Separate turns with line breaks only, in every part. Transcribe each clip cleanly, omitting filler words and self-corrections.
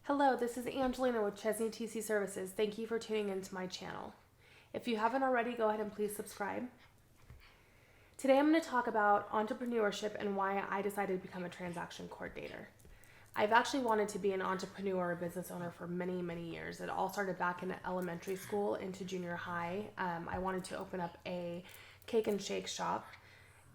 Hello, this is Angelina with Chesney TC Services. Thank you for tuning into my channel. If you haven't already, go ahead and please subscribe. Today I'm going to talk about entrepreneurship and why I decided to become a transaction coordinator. I've actually wanted to be an entrepreneur or business owner for many years. It all started back in elementary school into junior high. I wanted to open up a cake and shake shop.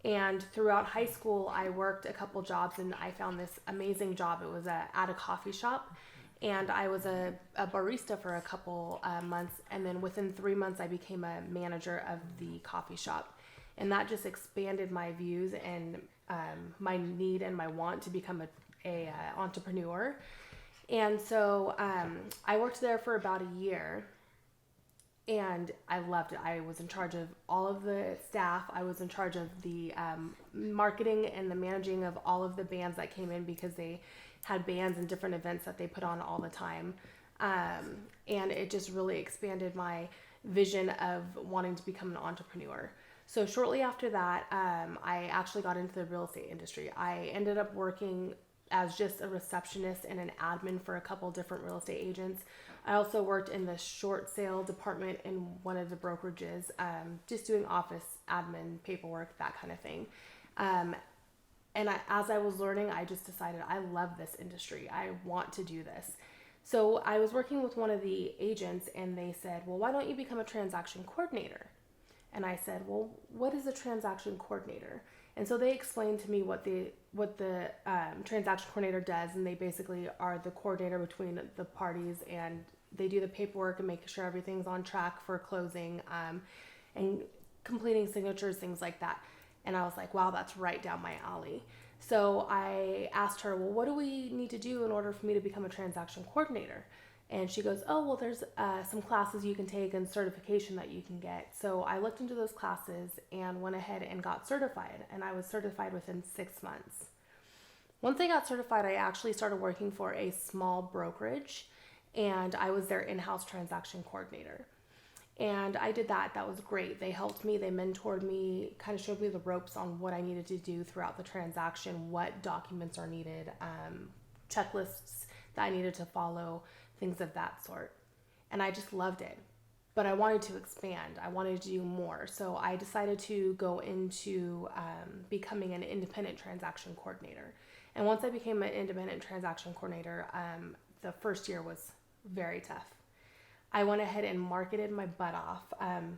And throughout high school, I worked a couple jobs and I found this amazing job. It was at a coffee shop. And I was a barista for a couple months. And then within 3 months, I became a manager of the coffee shop. And that just expanded my views and my need and my want to become a entrepreneur. And so I worked there for about a year. And I loved it. I was in charge of all of the staff. I was in charge of the marketing and the managing of all of the bands that came in because they had bands and different events that they put on all the time. And it just really expanded my vision of wanting to become an entrepreneur. So shortly after that, I actually got into the real estate industry. I ended up working as just a receptionist and an admin for a couple different real estate agents. I also worked in the short sale department in one of the brokerages, just doing office admin, paperwork, that kind of thing. As I was learning, I just decided I love this industry. I want to do this. So I was working with one of the agents and they said, well, why don't you become a transaction coordinator? And I said, well, what is a transaction coordinator? And so they explained to me what the transaction coordinator does, and they basically are the coordinator between the parties, and they do the paperwork and make sure everything's on track for closing, and completing signatures, things like that. And I was like, wow, that's right down my alley. So I asked her, well, what do we need to do in order for me to become a transaction coordinator? And she goes, oh, well, there's some classes you can take and certification that you can get. So I looked into those classes and went ahead and got certified. And I was certified within 6 months. Once I got certified, I actually started working for a small brokerage. And I was their in-house transaction coordinator. And I did that. That was great. They helped me. They mentored me, kind of showed me the ropes on what I needed to do throughout the transaction, what documents are needed, checklists that I needed to follow, things of that sort. And I just loved it. But I wanted to expand. I wanted to do more. So I decided to go into becoming an independent transaction coordinator. And once I became an independent transaction coordinator, the first year was very tough. I went ahead and marketed my butt off.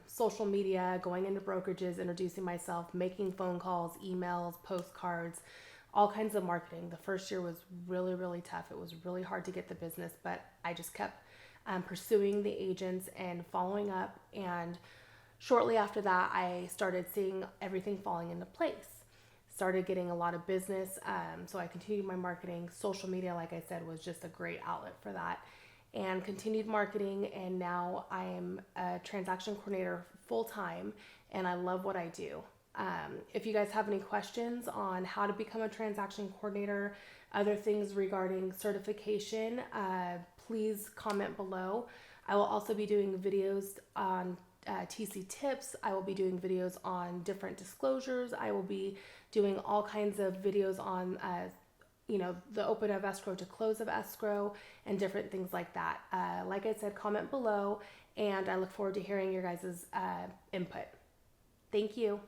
Social media, going into brokerages, introducing myself, making phone calls, emails, postcards, all kinds of marketing. The first year was really tough. It was really hard to get the business, but I just kept pursuing the agents and following up. And shortly after that, I started seeing everything falling into place. Started getting a lot of business. So I continued my marketing. Social media, like I said, was just a great outlet for that. And continued marketing, and now I am a transaction coordinator full-time, and I love what I do. If you guys have any questions on how to become a transaction coordinator, other things regarding certification, please comment below. I will also be doing videos on TC tips. I will be doing videos on different disclosures. I will be doing all kinds of videos on the open of escrow to close of escrow and different things like that. Like I said, comment below, and I look forward to hearing your guys' input. Thank you.